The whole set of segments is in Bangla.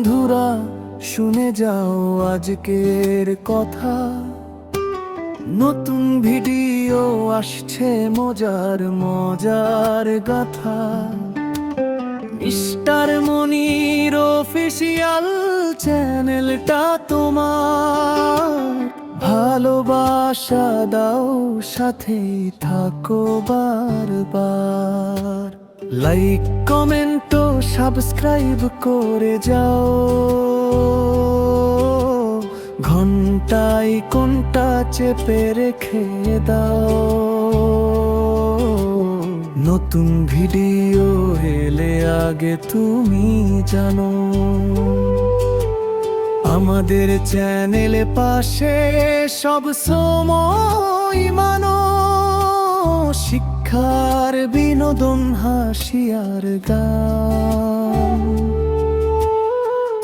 বন্ধুরা শুনে যাও আজকের কথা, নতুন ভিডিও আসছে মজার মজার গাথা। মিস্টার মনির অফিসিয়াল চ্যানেলটা তোমার, ভালোবাসা দাও সাথে থাকো বারবার। লাইক কমেন্ট ও সাবস্ক্রাইব করে যাও, ঘন্টায় কোনটা চেপে রেখে দাও। নতুন ভিডিও এলে আগে তুমি জানো, আমাদের চ্যানেলে পাশে সব সময় মানো। শিক্ষার বিনোদন হাসি আর গান,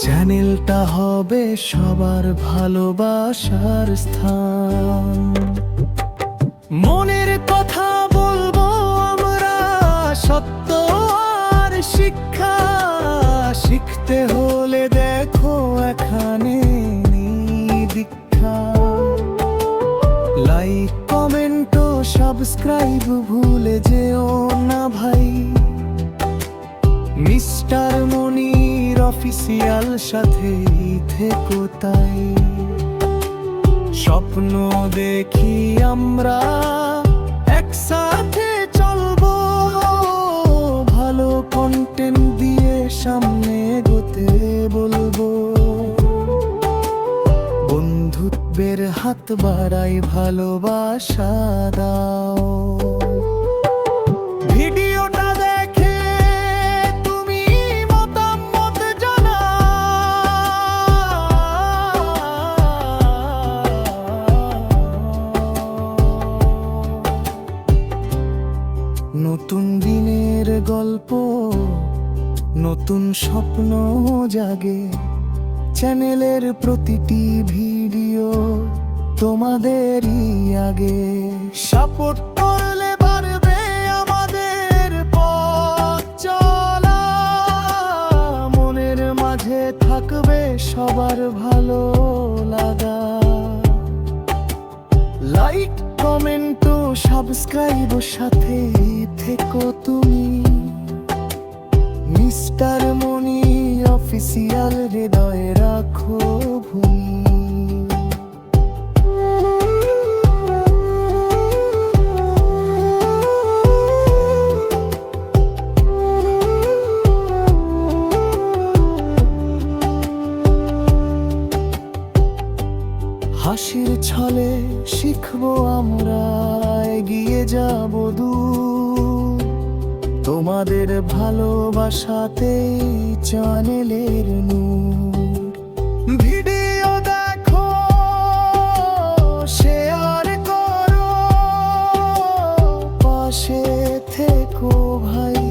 চ্যানেলটা হবে সবার ভালোবাসার স্থান। মনের কথা বলবো আমরা, সত্য আর শিক্ষা শিখতে হলে দেখো এখানে দীক্ষা। লাইক কমেন্ট ও সাবস্ক্রাইব ভুলে যেও না ভাই, মিস্টার মনির অফিসিয়াল সাথে থেকো তাই। স্বপ্ন দেখি আমরা একসাথে চলবো, ভালো কন্টেন্ট দিয়ে সামনে এগোতে বলবো। বন্ধুত্বের হাত বাড়াই ভালোবাসা দাও। ভিডিওটা দেখে তুমি মতামত জানাও। নতুন দিনের গল্প, নতুন স্বপ্ন জাগে, চ্যানেলের প্রতিটি ভিডিও তোমাদেরই আগে। সাপোর্ট করলে বাড়বে আমাদের পথ চলা, মনের মাঝে থাকবে সবার ভালো লাগা। লাইক কমেন্ট ও সাবস্ক্রাইব সাথে থেকো তুমি, মিস্টার মনি অফিসিয়াল হৃদয়ে রাখো ভূমি। হাসির ছলে শিখবো আমরা, এগিয়ে যাব দূর, তোমাদের ভালোবাসাতেই চ্যানেলের নূর। ভিডিও দেখো, শেয়ার করো, পাশে থেকো ভাই।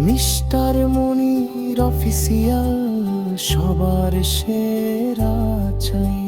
মিস্টার মনির অফিসিয়াল সবার সেরা চাই।